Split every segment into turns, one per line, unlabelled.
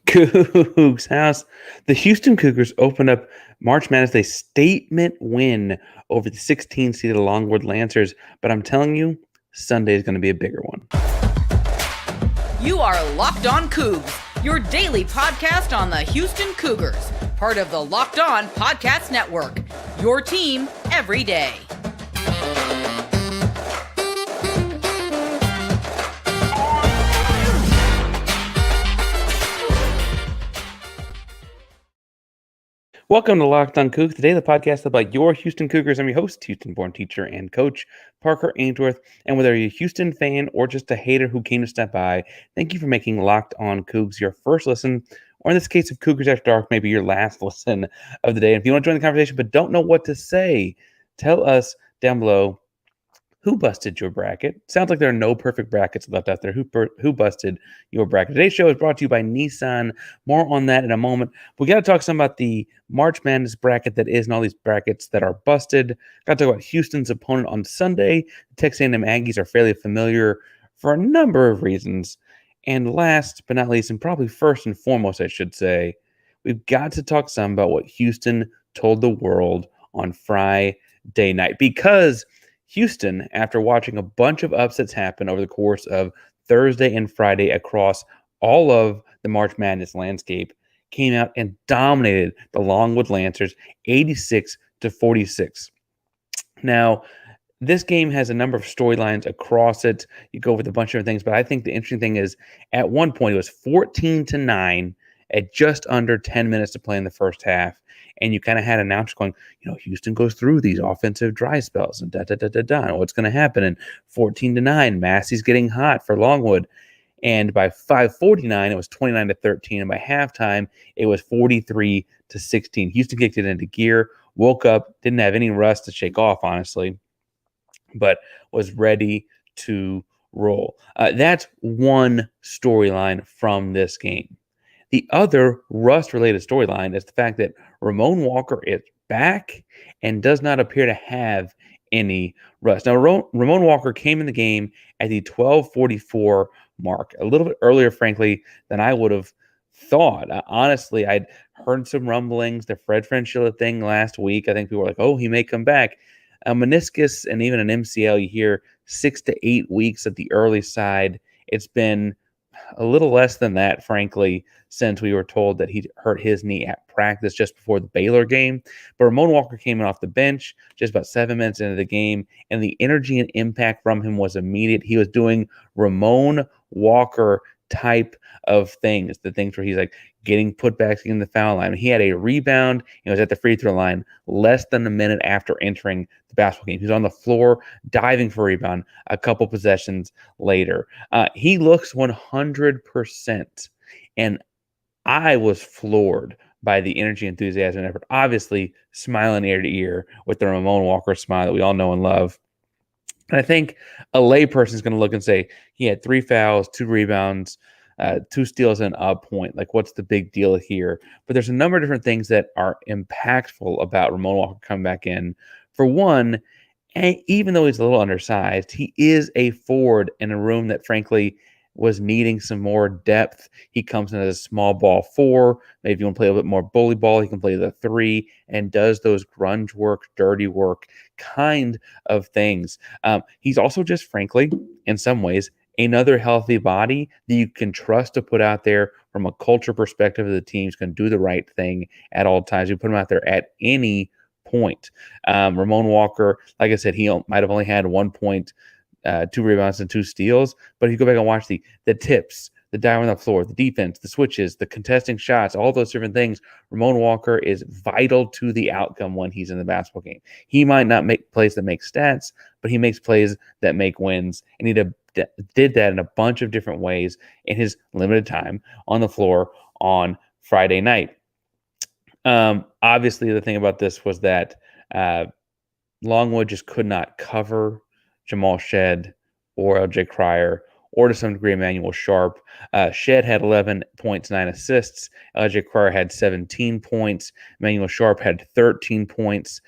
Coogs House. The Houston Cougars opened up March Madness a statement win over the 16-seeded Longwood Lancers, but I'm telling you, Sunday is going to be a bigger one.
You are Locked On Cougs, your daily podcast on the Houston Cougars, part of the Locked On Podcast Network, your team every day.
Welcome to Locked On Cougs, today the podcast about your Houston Cougars. I'm your host, Houston-born teacher and coach, Parker Ainsworth. And whether you're a Houston fan or just a hater who came to step by, thank you for making Locked On Cougs your first listen, or in this case of Cougars After Dark, maybe your last listen of the day. And if you want to join the conversation but don't know what to say, tell us down below who busted your bracket. Sounds like there are no perfect brackets left out there. Who busted your bracket? Today's show is brought to you by Nissan. More on that in a moment. We got to talk some about the March Madness bracket that is and all these brackets that are busted. Got to talk about Houston's opponent on Sunday. The Texas A&M Aggies are fairly familiar for a number of reasons. And last but not least, and probably first and foremost, I should say, we've got to talk some about what Houston told the world on Friday night. Because Houston, after watching a bunch of upsets happen over the course of Thursday and Friday across all of the March Madness landscape, came out and dominated the Longwood Lancers 86-46. Now, this game has a number of storylines across it. You go with a bunch of different things, but I think the interesting thing is at one point it was 14-9 at just under 10 minutes to play in the first half. And you kind of had announcers going, Houston goes through these offensive dry spells and and what's going to happen. And 14-9, Massey's getting hot for Longwood. And by 5:49, it was 29-13. And by halftime, it was 43-16. Houston kicked it into gear, woke up, didn't have any rust to shake off, honestly, but was ready to roll. That's one storyline from this game. The other rust-related storyline is the fact that Ramon Walker is back and does not appear to have any rust. Now, Ramon Walker came in the game at the 12:44 mark, a little bit earlier, frankly, than I would have thought. Honestly, I'd heard some rumblings, the Fred Francilla thing last week. I think people were like, oh, he may come back. A meniscus and even an MCL, you hear 6 to 8 weeks at the early side. It's been a little less than that, frankly, since we were told that he hurt his knee at practice just before the Baylor game. But Ramon Walker came in off the bench just about 7 minutes into the game, and the energy and impact from him was immediate. He was doing Ramon Walker type of things, the things where he's like getting putbacks in the foul line. He had a rebound. He was at the free throw line less than a minute after entering the basketball game. He was on the floor diving for a rebound a couple possessions later. He looks 100%. And I was floored by the energy, enthusiasm, and effort. Obviously, smiling ear to ear with the Ramon Walker smile that we all know and love. And I think a layperson is going to look and say, he had 3 fouls, 2 rebounds, 2 steals, and a point. Like, what's the big deal here? But there's a number of different things that are impactful about Ramon Walker coming back in. For one, even though he's a little undersized, he is a forward in a room that, frankly, was needing some more depth. He comes in as a small ball 4. Maybe if you want to play a little bit more bully ball, he can play the 3 and does those grunge work, dirty work kind of things. He's also just, frankly, in some ways, another healthy body that you can trust to put out there from a culture perspective of the team's going to do the right thing at all times. You put him out there at any point. Ramon Walker, like I said, he might have only had 1 point, 2 rebounds and 2 steals. But if you go back and watch the tips, the dive on the floor, the defense, the switches, the contesting shots, all those different things, Ramon Walker is vital to the outcome when he's in the basketball game. He might not make plays that make stats, but he makes plays that make wins. And he did that in a bunch of different ways in his limited time on the floor on Friday night. Obviously, the thing about this was that Longwood just could not cover Jamal Shead or LJ Cryer, or to some degree Emmanuel Sharp. Shead had 11 points, 9 assists. LJ Cryer had 17 points. Emmanuel Sharp had 13 points.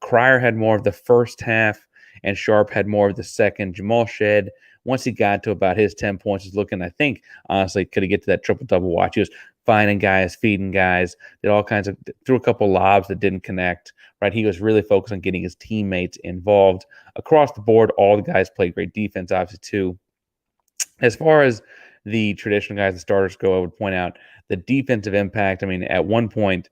Cryer had more of the first half, and Sharp had more of the second. Jamal Shead once he got to about his 10 points, was looking, I think, honestly, could he get to that triple-double watch? He was finding guys, feeding guys, did all kinds of, threw a couple lobs that didn't connect, right? He was really focused on getting his teammates involved. Across the board, all the guys played great defense, obviously, too. As far as the traditional guys, the starters go, I would point out the defensive impact. I mean, at one point,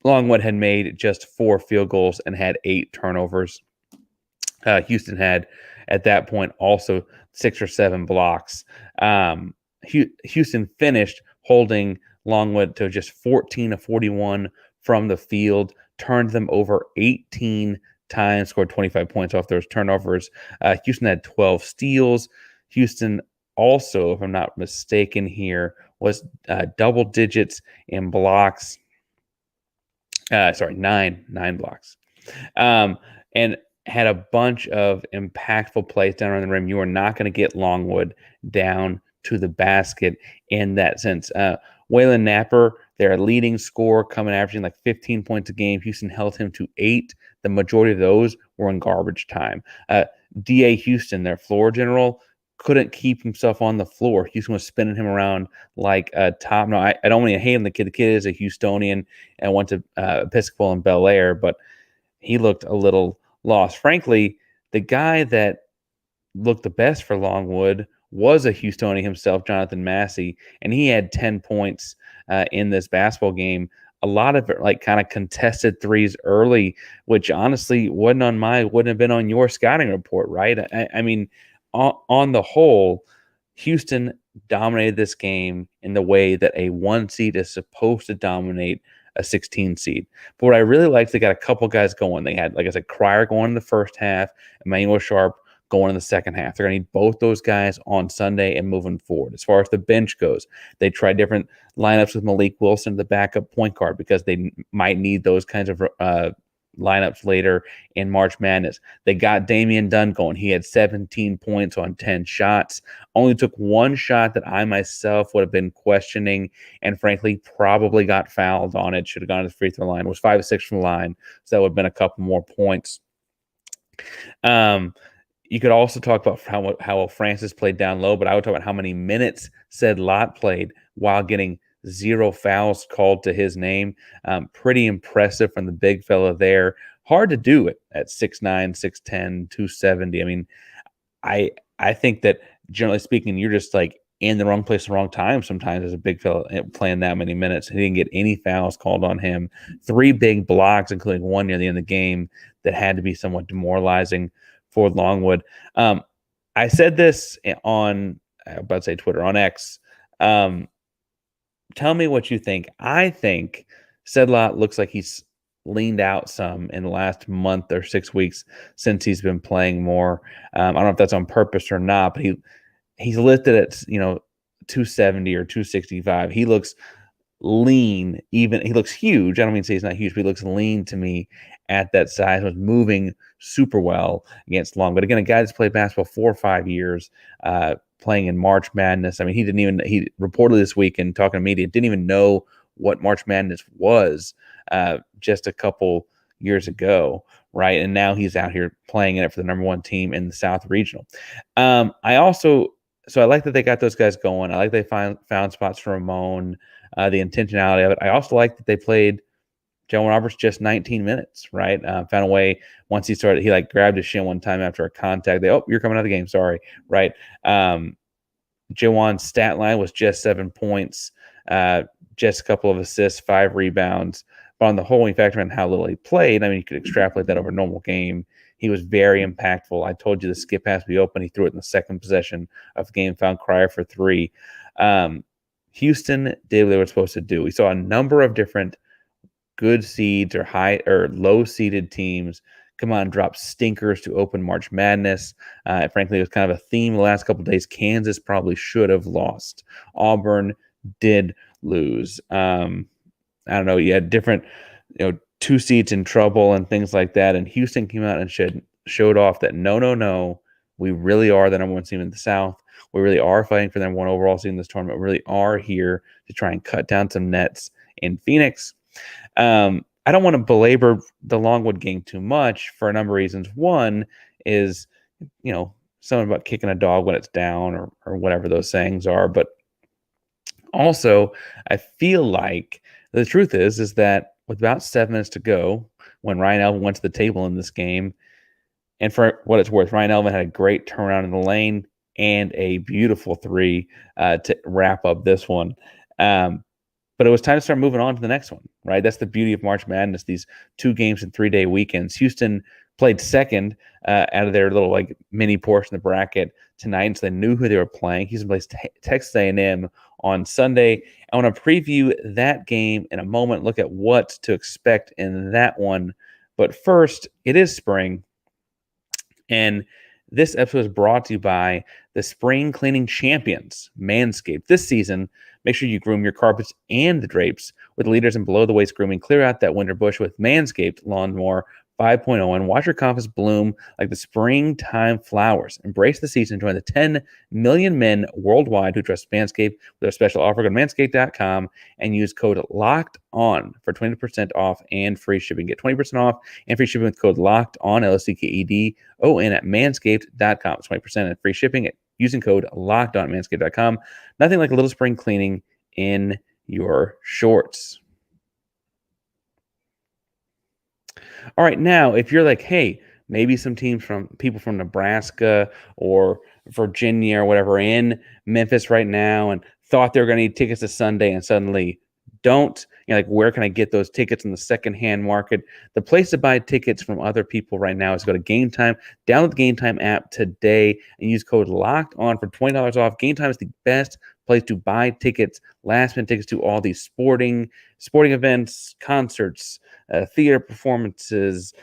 Longwood had made just 4 field goals and had 8 turnovers. Houston had, at that point, also 6 or 7 blocks. Houston finished holding Longwood to just 14 of 41 from the field, turned them over 18 times, scored 25 points off those turnovers. Houston had 12 steals. Houston also, if I'm not mistaken here, was double digits in blocks. Nine blocks. And had a bunch of impactful plays down around the rim. You are not going to get Longwood down to the basket in that sense. Waylon Napper, their leading scorer, coming averaging like 15 points a game. Houston held him to 8. The majority of those were in garbage time. D.A. Houston, their floor general, couldn't keep himself on the floor. Houston was spinning him around like a top. No, I don't want to hate him. The kid is a Houstonian and went to Episcopal in Bel Air, but he looked a little lost. Frankly, the guy that looked the best for Longwood was a Houstonian himself, Jonathan Massey, and he had 10 points in this basketball game. A lot of it, like, kind of contested threes early, which honestly wouldn't have been on your scouting report, right? I mean, on the whole, Houston dominated this game in the way that a 1 seed is supposed to dominate a 16 seed. But what I really liked, they got a couple guys going. They had, like I said, Cryer going in the first half, Emmanuel Sharp going in the second half. They're going to need both those guys on Sunday and moving forward. As far as the bench goes, they tried different lineups with Malik Wilson, the backup point guard, because they might need those kinds of lineups later in March Madness. They got Damian Dunn going. He had 17 points on 10 shots. Only took 1 shot that I myself would have been questioning, and frankly probably got fouled on it. Should have gone to the free throw line. Was 5 of 6 from the line, so that would have been a couple more points. You could also talk about how Francis played down low, but I would talk about how many minutes Said Lot played while getting 0 fouls called to his name. Pretty impressive from the big fella there. Hard to do it at 6'9", 6'10", 270. I mean, I think that generally speaking, you're just like in the wrong place at the wrong time sometimes as a big fella playing that many minutes. He didn't get any fouls called on him. 3 big blocks, including one near the end of the game, that had to be somewhat demoralizing for Longwood. I said this on, I'm about to say Twitter, on X. Tell me what you think. I think Sedlot looks like he's leaned out some in the last month or 6 weeks since he's been playing more. I don't know if that's on purpose or not, but he's listed at 270 or 265. He looks lean. Even he looks huge. I don't mean to say he's not huge, but he looks lean to me at that size. Was moving super well against Long. But again, a guy that's played basketball 4 or 5 years, playing in March Madness. I mean, he reported this week and talking to media, didn't even know what March Madness was just a couple years ago, right? And now he's out here playing in it for the number 1 team in the South Regional. I like that they got those guys going. I like they found spots for Ramon, the intentionality of it. I also like that they played Joe Roberts just 19 minutes, right? Found a way once he started. He grabbed his shin one time after a contact. You're coming out of the game. Sorry, right? Jawan's stat line was just 7 points, just a couple of assists, 5 rebounds. But on the whole, when you factor in how little he played, I mean, you could extrapolate that over a normal game. He was very impactful. I told you the skip has to be open. He threw it in the second possession of the game, found Cryer for 3. Houston did what they were supposed to do. We saw a number of different good seeds or high or low seeded teams come on, drop stinkers to open March Madness. Frankly, it was kind of a theme the last couple of days. Kansas probably should have lost. Auburn did lose. I don't know. You had different, 2 seeds in trouble and things like that. And Houston came out and showed off that no, we really are the number 1 team in the South. We really are fighting for the number 1 overall seed in this tournament. We really are here to try and cut down some nets in Phoenix. I don't want to belabor the Longwood game too much for a number of reasons. One is, something about kicking a dog when it's down or whatever those sayings are. But also, I feel like the truth is that with about 7 minutes to go, when Ryan Elvin went to the table in this game, and for what it's worth, Ryan Elvin had a great turnaround in the lane and a beautiful three to wrap up this one. But it was time to start moving on to the next one, right? That's the beauty of March Madness, these 2 games in 3-day weekends. Houston played second out of their little like mini portion of the bracket tonight, and so they knew who they were playing. Houston plays Texas A&M on Sunday. I want to preview that game in a moment, look at what to expect in that one. But first, it is spring, and this episode is brought to you by the spring cleaning champions, Manscaped. This season, make sure you groom your carpets and the drapes with leaders in below-the-waist grooming. Clear out that winter bush with Manscaped Lawnmower 5.0 and watch your confidence bloom like the springtime flowers. Embrace the season. Join the 10 million men worldwide who trust Manscaped with their special offer. Go to manscaped.com and use code LOCKEDON for 20% off and free shipping. Get 20% off and free shipping with code LOCKEDON, LOCKEDON at manscaped.com. 20% and free shipping using code LOCKEDON at manscaped.com. Nothing like a little spring cleaning in your shorts. All right, now, if you're like, hey, maybe some people from Nebraska or Virginia or whatever in Memphis right now and thought they were going to need tickets to Sunday and suddenly don't, like, where can I get those tickets in the secondhand market? The place to buy tickets from other people right now is go to Game Time, download the Game Time app today, and use code LOCKEDON for $20 off. Game Time is the best place to buy tickets, last-minute tickets to all these sporting events, concerts, theater performances,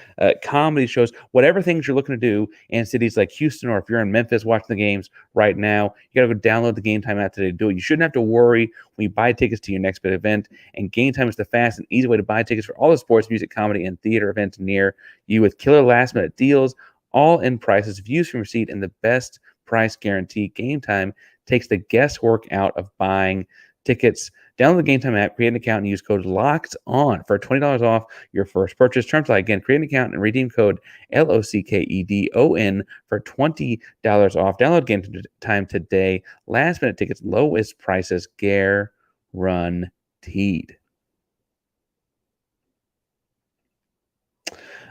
comedy shows, whatever things you're looking to do in cities like Houston, or if you're in Memphis watching the games right now, you got to go download the Game Time app today to do it. You shouldn't have to worry when you buy tickets to your next big event, and Game Time is the fast and easy way to buy tickets for all the sports, music, comedy, and theater events near you with killer last-minute deals, all-in prices, views from your seat, and the best price guarantee. Game Time takes the guesswork out of buying tickets. Download the Game Time app, create an account, and use code LOCKEDON for $20 off your first purchase. Terms apply. Again, create an account and redeem code LOCKEDON for $20 off. Download Game Time today. Last minute tickets, lowest prices guaranteed.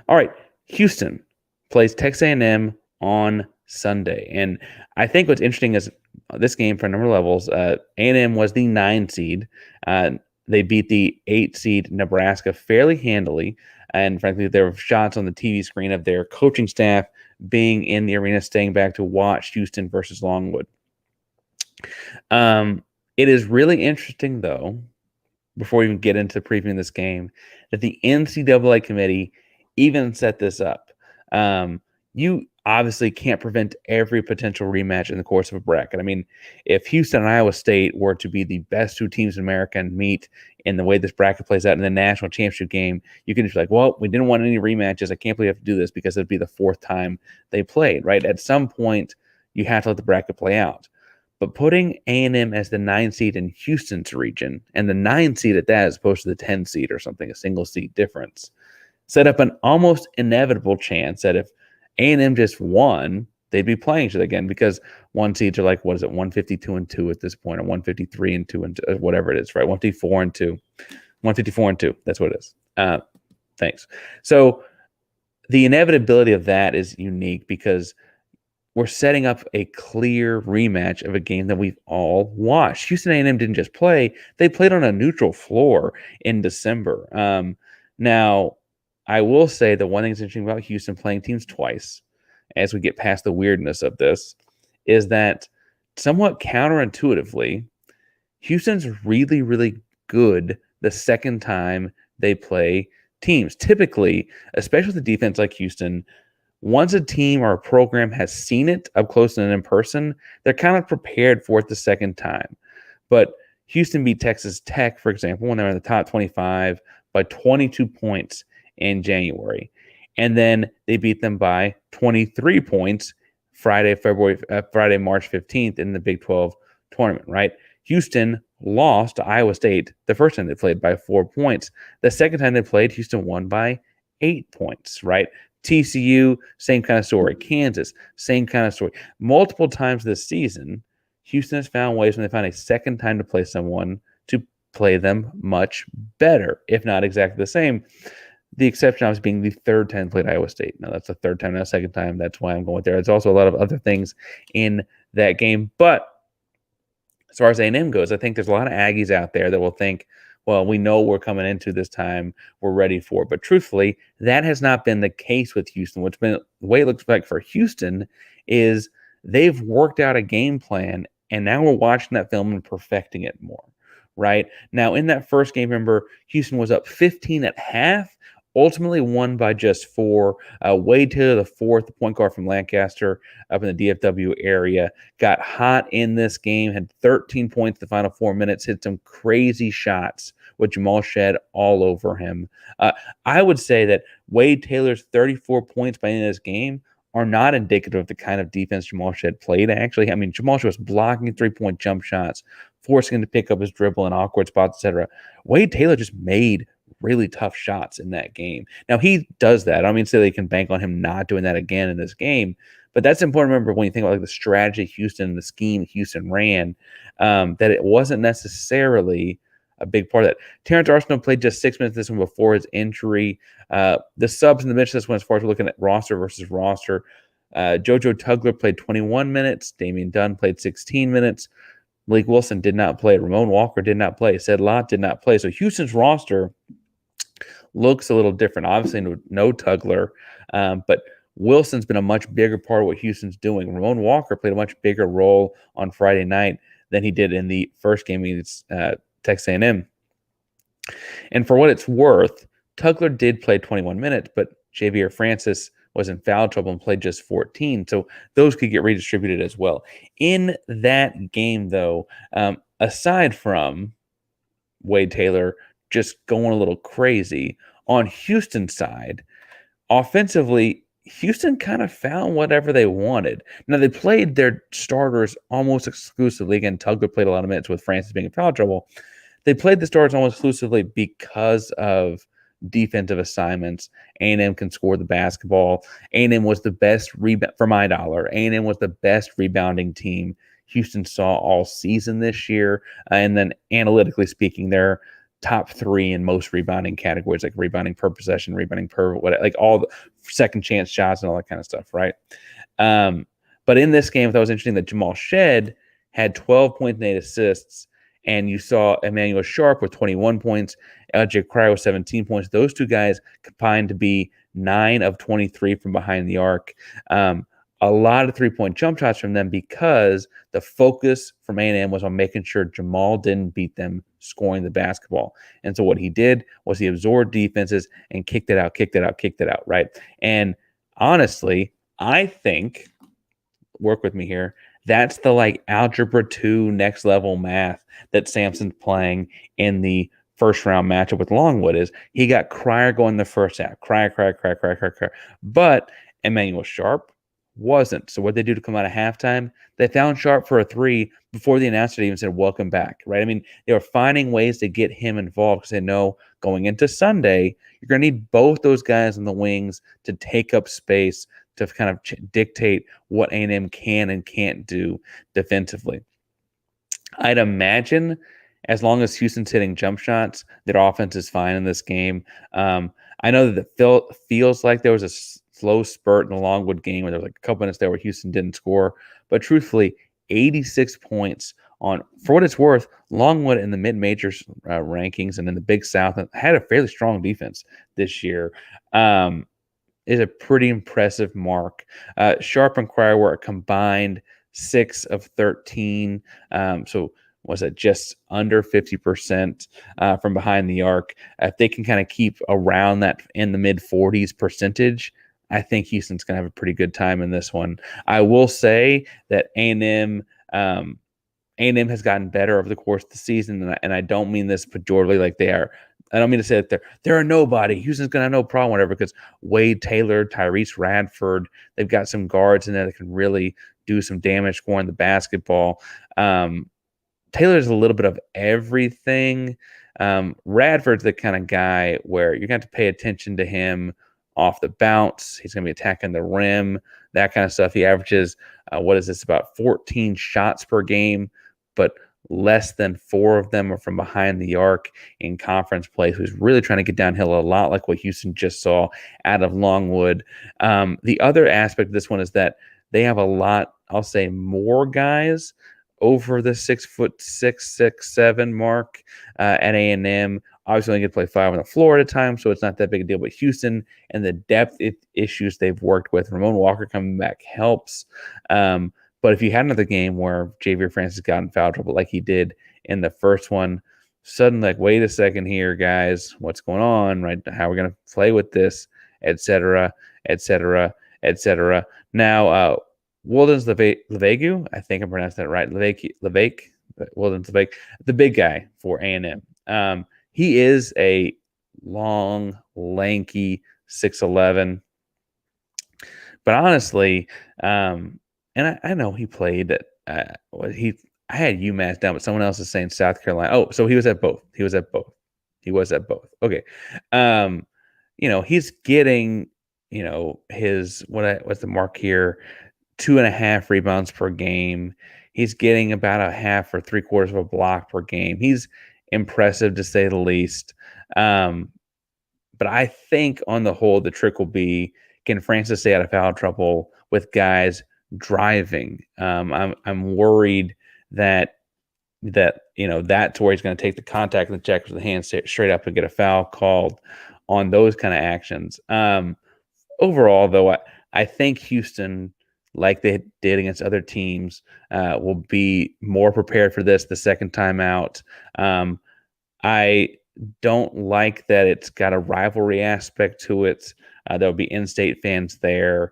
All right, Houston plays Texas A&M on Sunday, and I think what's interesting is this game for a number of levels. A&M was the 9 seed. They beat the 8 seed Nebraska fairly handily, and frankly, there were shots on the TV screen of their coaching staff being in the arena, staying back to watch Houston versus Longwood. It is really interesting, though, before we even get into previewing this game, that the NCAA committee even set this up. You obviously can't prevent every potential rematch in the course of a bracket. I mean, if Houston and Iowa State were to be the best 2 teams in America and meet in the way this bracket plays out in the national championship game, you can just be like, well, we didn't want any rematches. I can't believe we have to do this because it'd be the 4th time they played, right? At some point, you have to let the bracket play out. But putting A&M as the 9 seed in Houston's region, and the 9 seed at that as opposed to the 10 seed or something, a single seed difference, set up an almost inevitable chance that if A&M just won, they'd be playing each other again, because 1 seeds are like, what is it, 152-2 at this point, or 153-2 and whatever it is, right? 154-2. 154-2. That's what it is. Thanks. So the inevitability of that is unique because we're setting up a clear rematch of a game that we've all watched. Houston A&M didn't just play. They played on a neutral floor in December. Now, I will say that one thing that's interesting about Houston playing teams twice, as we get past the weirdness of this, is that somewhat counterintuitively, Houston's really, really good the second time they play teams. Typically, especially with a defense like Houston, once a team or a program has seen it up close and in person, they're kind of prepared for it the second time. But Houston beat Texas Tech, for example, when they were in the top 25 by 22 points in January. And then they beat them by 23 points Friday, March 15th in the Big 12 tournament, right? Houston lost to Iowa State the first time they played by 4 points. The second time they played, Houston won by 8 points, right? TCU, same kind of story. Kansas, same kind of story. Multiple times this season, Houston has found ways when they find a second time to play someone to play them much better, if not exactly the same. The exception obviously being the third time played Iowa State. Now that's the third time, not second time. That's why I'm going there. There's also a lot of other things in that game. But as far as A&M goes, I think there's a lot of Aggies out there that will think, well, we know we're coming into this time, we're ready for it. But truthfully, that has not been the case with Houston. What's been the way it looks like for Houston is they've worked out a game plan, and now we're watching that film and perfecting it more. Right now, in that first game, remember, Houston was up 15 at half, ultimately won by just 4. Wade Taylor, the fourth, the point guard from Lancaster up in the DFW area, got hot in this game, had 13 points the final 4 minutes, hit some crazy shots with Jamal Shead all over him. I would say that Wade Taylor's 34 points by the end of this game are not indicative of the kind of defense Jamal Shead played. Actually, I mean, Jamal Shead was blocking 3-point jump shots, forcing him to pick up his dribble in awkward spots, etc. Wade Taylor just made really tough shots in that game. Now, he does that. I don't mean to say they can bank on him not doing that again in this game, but that's important to remember when you think about like the strategy Houston, the scheme Houston ran, that it wasn't necessarily a big part of that. Terrence Arsenault played just 6 minutes this one before his injury. The subs in the bench this one, as far as we're looking at roster versus roster, JoJo Tugler played 21 minutes. Damian Dunn played 16 minutes. Malik Wilson did not play. Ramon Walker did not play. Said Lott did not play. So Houston's roster looks a little different. Obviously, no Tugler, but Wilson's been a much bigger part of what Houston's doing. Ramon Walker played a much bigger role on Friday night than he did in the first game against Texas A&M. And for what it's worth, Tugler did play 21 minutes, but Xavier Francis was in foul trouble and played just 14. So those could get redistributed as well. In that game, though, aside from Wade Taylor just going a little crazy, on Houston's side, offensively, Houston kind of found whatever they wanted. Now, they played their starters almost exclusively. Again, Tugler played a lot of minutes with Francis being in foul trouble. They played the starters almost exclusively because of defensive assignments. A&M can score the basketball. A&M was the best rebound for my dollar. A&M was the best rebounding team Houston saw all season this year. And then analytically speaking, they're top 3 in most rebounding categories, like rebounding per possession, rebounding per what, like all the second chance shots and all that kind of stuff, right? But in this game, that was interesting that Jamal Shead had 12 points and 8 assists. And you saw Emmanuel Sharp with 21 points, LJ Cryer with 17 points. Those two guys combined to be 9 of 23 from behind the arc. A lot of 3-point jump shots from them because the focus from A&M was on making sure Jamal didn't beat them scoring the basketball. And so what he did was he absorbed defenses and kicked it out, right? And honestly, I think, work with me here, that's the like algebra 2 next level math that Sampson's playing in the first round matchup with Longwood. Is he got Cryer going the first half, Cryer. But Emmanuel Sharp wasn't. So what they do to come out of halftime, they found Sharp for a 3 before the announcer even said welcome back, right? I mean, they were finding ways to get him involved because they know going into Sunday, you're going to need both those guys in the wings to take up space to kind of dictate what A&M can and can't do defensively. I'd imagine as long as Houston's hitting jump shots, their offense is fine in this game. I know that it feels like there was a slow spurt in the Longwood game where there was like a couple minutes there where Houston didn't score. But truthfully, 86 points on, for what it's worth, Longwood in the mid-majors rankings and in the Big South had a fairly strong defense this year. Is a pretty impressive mark. Sharp and Cryer were a combined 6 of 13. So was it just under 50% from behind the arc? If they can kind of keep around that in the mid-40s percentage, I think Houston's going to have a pretty good time in this one. I will say that A&M has gotten better over the course of the season, and I don't mean this pejoratively like they are. I don't mean to say that they're a nobody. Houston's going to have no problem, whatever, because Wade Taylor, Tyrese Radford, they've got some guards in there that can really do some damage scoring the basketball. Taylor's a little bit of everything. Radford's the kind of guy where you're going to have to pay attention to him off the bounce. He's going to be attacking the rim, that kind of stuff. He averages, about 14 shots per game, but less than 4 of them are from behind the arc in conference play. So he's really trying to get downhill a lot like what Houston just saw out of Longwood. The other aspect of this one is that they have a lot, I'll say, more guys over the 6'6", 6'7" mark at A&M. Obviously, only get to play 5 on the floor at a time, so it's not that big a deal. But Houston and the depth issues they've worked with, Ramon Walker coming back helps. But if you had another game where Xavier Francis got in foul trouble like he did in the first one, suddenly like, wait a second here, guys, what's going on, right? How are we going to play with this, et cetera, et cetera, et cetera. Now, Wildens Levegu, I think I pronounced that right, Wildens Leveg, the big guy for A&M. He is a long, lanky 6'11", but honestly, and I know he played at I had UMass down, but someone else is saying South Carolina. Oh, so he was at both. Okay. He's getting, his what's the mark here? 2.5 rebounds per game. He's getting about a half or 3/4 of a block per game. He's impressive to say the least. But I think on the whole, the trick will be, can Francis stay out of foul trouble with guys driving? I'm worried that's where he's going to take the contact and the check with the hand straight up and get a foul called on those kind of actions. Overall, though, I think Houston, like they did against other teams, will be more prepared for this the second time out. I don't like that it's got a rivalry aspect to it. There'll be in-state fans there.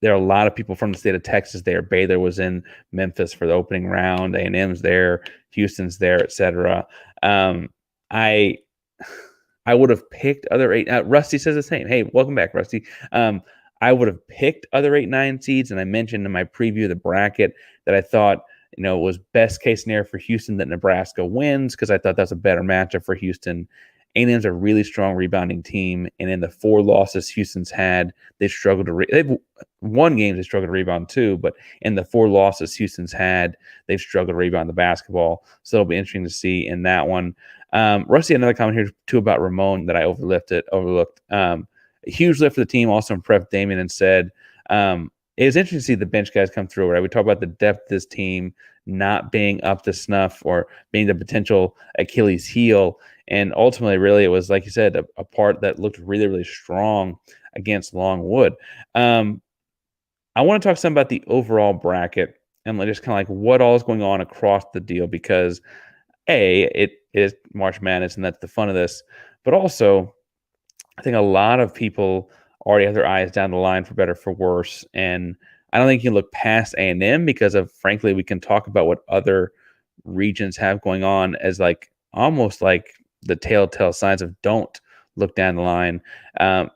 There are a lot of people from the state of Texas there. Baylor was in Memphis for the opening round. A&M's there. Houston's there, etc. I would have picked other 8. Rusty says the same. Hey, welcome back, Rusty. I would have picked other 8-9 seeds, and I mentioned in my preview of the bracket that I thought it was best case scenario for Houston that Nebraska wins, because I thought that's a better matchup for Houston. A&M's a really strong rebounding team, and in the 4 losses Houston's had, they've struggled to they've won games, they struggled to rebound too, but in the 4 losses Houston's had, they've struggled to rebound the basketball. So it'll be interesting to see in that one. Rusty, another comment here too about Ramon that I overlooked. A huge lift for the team. Also impressed Damien and said, it was interesting to see the bench guys come through, right? We talk about the depth of this team not being up to snuff or being the potential Achilles heel. And ultimately, really, it was, like you said, a part that looked really, really strong against Longwood. I want to talk some about the overall bracket and just kind of like what all is going on across the deal, because it is March Madness and that's the fun of this. But also, I think a lot of people already have their eyes down the line for better, for worse. And I don't think you can look past A&M because of, frankly, we can talk about what other regions have going on as like almost like the telltale signs of don't look down the line.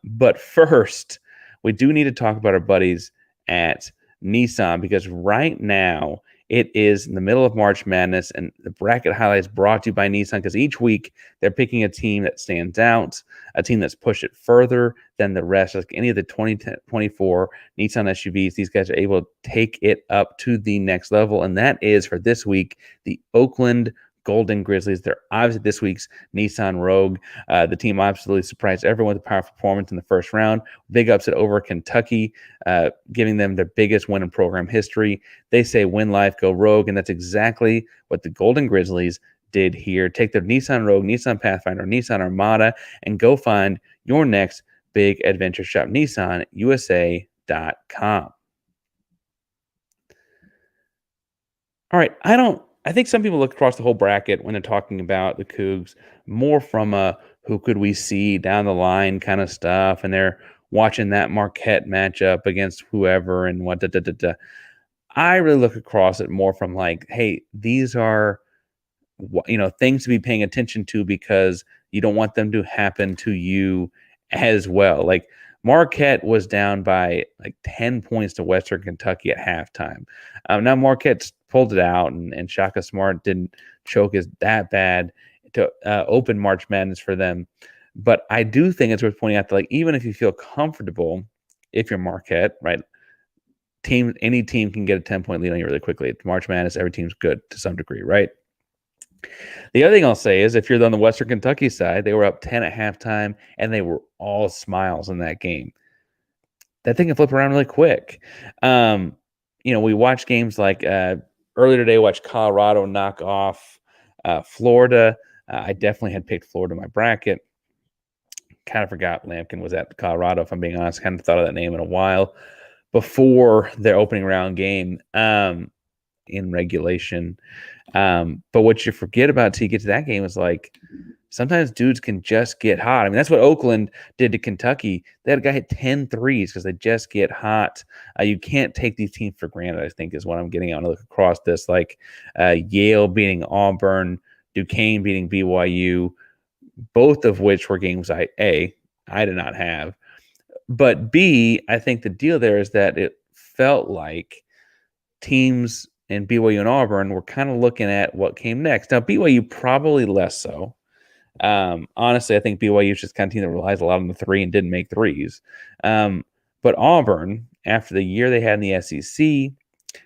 But first, we do need to talk about our buddies at Nissan, because right now it is in the middle of March Madness, and the bracket highlights brought to you by Nissan, because each week they're picking a team that stands out, a team that's pushed it further than the rest. Like any of the 2024 Nissan SUVs, these guys are able to take it up to the next level, and that is, for this week, the Oakland Golden Grizzlies. They're obviously this week's Nissan Rogue. The team absolutely surprised everyone with a powerful performance in the first round. Big upset over Kentucky, giving them their biggest win in program history. They say win life, go Rogue, and that's exactly what the Golden Grizzlies did here. Take their Nissan Rogue, Nissan Pathfinder, Nissan Armada, and go find your next big adventure. Shop NissanUSA.com. All right, I think some people look across the whole bracket when they're talking about the Cougs more from a who could we see down the line kind of stuff, and they're watching that Marquette matchup against whoever and what I really look across it more from like, hey, these are things to be paying attention to, because you don't want them to happen to you as well. Like Marquette was down by like 10 points to Western Kentucky at halftime. Now Marquette's pulled it out, and Shaka Smart didn't choke as that bad to open March Madness for them. But I do think it's worth pointing out that, like, even if you feel comfortable, if you're Marquette, right, any team can get a 10-point lead on you really quickly. It's March Madness, every team's good to some degree, right? The other thing I'll say is, if you're on the Western Kentucky side, they were up 10 at halftime, and they were all smiles in that game. That thing can flip around really quick. We watch games like earlier today, watched Colorado knock off Florida. I definitely had picked Florida in my bracket. Kind of forgot Lampkin was at Colorado, if I'm being honest. Kind of thought of that name in a while before their opening round game in regulation. But what you forget about till you get to that game is, like, sometimes dudes can just get hot. I mean, that's what Oakland did to Kentucky. They had a guy hit 10 threes because they just get hot. You can't take these teams for granted, I think, is what I'm getting at when I look across this. Like Yale beating Auburn, Duquesne beating BYU, both of which were games I did not have. But B, I think the deal there is that it felt like teams in BYU and Auburn were kind of looking at what came next. Now, BYU probably less so. Honestly, I think BYU is just kind of team that relies a lot on the three and didn't make threes. But Auburn, after the year they had in the SEC,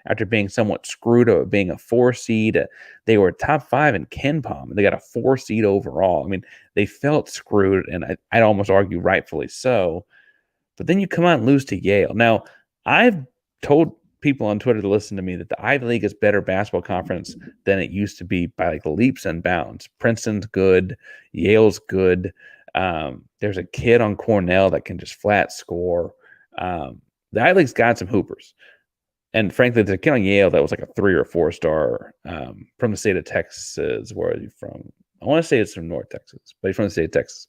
after being somewhat screwed up being a 4 seed, they were top 5 in KenPom, and they got a 4 seed overall. I mean, they felt screwed, and I'd almost argue rightfully so. But then you come out and lose to Yale. Now, I've told people on Twitter to listen to me that the Ivy League is better basketball conference than it used to be by like leaps and bounds. Princeton's good. Yale's good. There's a kid on Cornell that can just flat score. The Ivy League's got some hoopers. And frankly, there's a kid on Yale that was like a 3 or 4 star from the state of Texas. Where are you from? I want to say it's from North Texas, but he's from the state of Texas.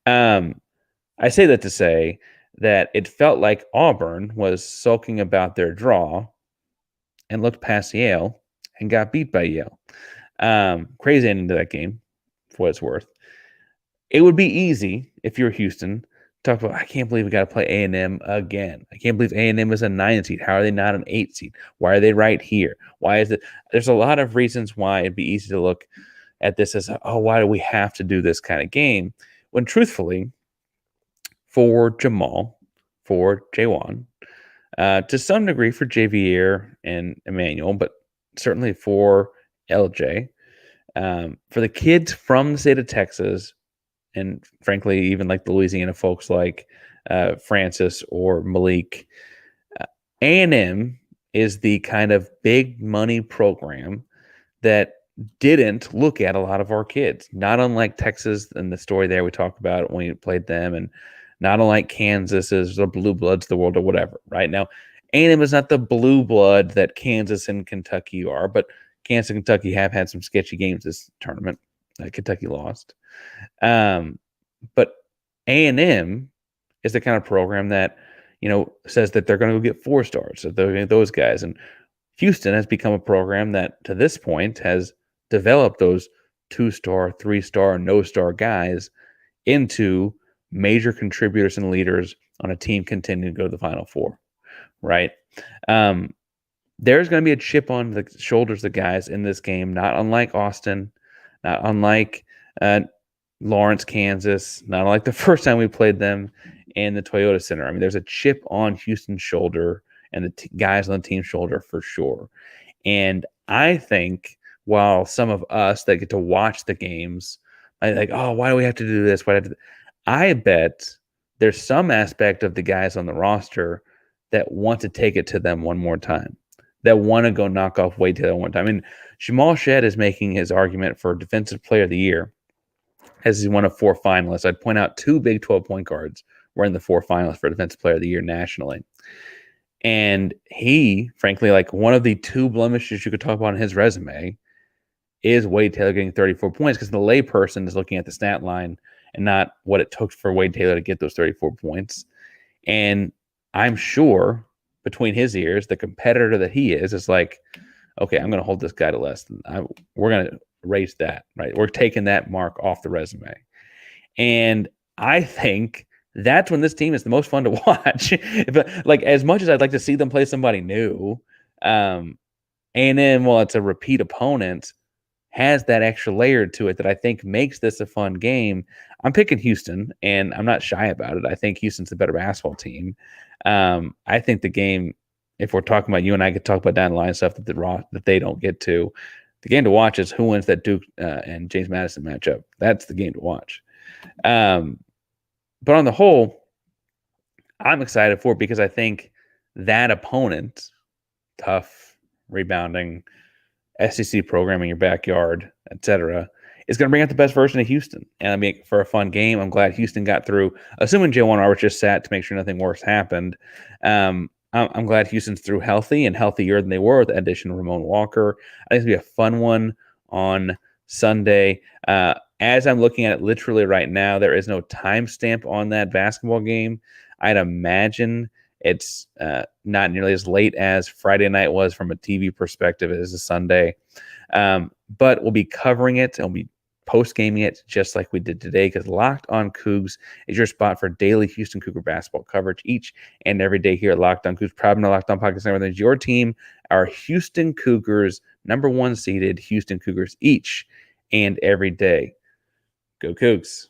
I say that to say that it felt like Auburn was sulking about their draw and looked past Yale and got beat by Yale. Crazy ending to that game, for what it's worth. It would be easy if you're Houston to talk about, I can't believe we got to play A&M again. I can't believe A&M is a 9 seed. How are they not an 8 seed? Why are they right here? Why is it? There's a lot of reasons why it'd be easy to look at this as, oh, why do we have to do this kind of game? When truthfully, for Jamal, for Jaywan, to some degree for Javier and Emmanuel, but certainly for LJ, for the kids from the state of Texas, and frankly, even like the Louisiana folks like Francis or Malik, A&M is the kind of big money program that didn't look at a lot of our kids, not unlike Texas and the story there we talked about when we played them, and not unlike Kansas is the blue bloods of the world or whatever. Right now, A&M is not the blue blood that Kansas and Kentucky are, but Kansas and Kentucky have had some sketchy games this tournament. Kentucky lost. But A&M is the kind of program that, says that they're going to go get 4 stars. So those guys. And Houston has become a program that to this point has developed those 2-star, 3-star, no-star guys into major contributors and leaders on a team continuing to go to the Final Four, right? There's going to be a chip on the shoulders of the guys in this game, not unlike Austin, not unlike Lawrence, Kansas, not unlike the first time we played them in the Toyota Center. I mean, there's a chip on Houston's shoulder and the guys on the team's shoulder for sure. And I think while some of us that get to watch the games, I like, oh, why do we have to do this? I bet there's some aspect of the guys on the roster that want to take it to them one more time, that want to go knock off Wade Taylor one time. I mean, Jamal Shead is making his argument for Defensive Player of the Year as he's one of 4 finalists. I'd point out 2 Big 12 point guards were in the 4 finalists for Defensive Player of the Year nationally. And he, frankly, like one of the 2 blemishes you could talk about on his resume is Wade Taylor getting 34 points, because the layperson is looking at the stat line and not what it took for Wade Taylor to get those 34 points. And I'm sure between his ears, the competitor that he is like, okay, I'm going to hold this guy to less than we're going to raise that, right? We're taking that mark off the resume. And I think that's when this team is the most fun to watch. Like, as much as I'd like to see them play somebody new, A&M, well, it's a repeat opponent, has that extra layer to it that I think makes this a fun game. I'm picking Houston, and I'm not shy about it. I think Houston's the better basketball team. I think the game, if we're talking about, you and I could talk about down the line stuff that they don't get to, the game to watch is who wins that Duke and James Madison matchup. That's the game to watch. But on the whole, I'm excited for it because I think that opponent, tough, rebounding, SEC program in your backyard, etc., is going to bring out the best version of Houston. And I mean, for a fun game, I'm glad Houston got through, assuming J1 Roberts just sat to make sure nothing worse happened. I'm glad Houston's through healthy and healthier than they were with the addition of Ramon Walker. I think it's going to be a fun one on Sunday. As I'm looking at it literally right now, there is no timestamp on that basketball game. I'd imagine it's not nearly as late as Friday night was from a TV perspective as a Sunday. But we'll be covering it and we'll be post-gaming it just like we did today, because Locked On Cougs is your spot for daily Houston Cougar basketball coverage each and every day here at Locked On Cougs. Proud to Locked On Podcast Network. Is your team, our Houston Cougars, number 1 seeded Houston Cougars each and every day. Go Cougs.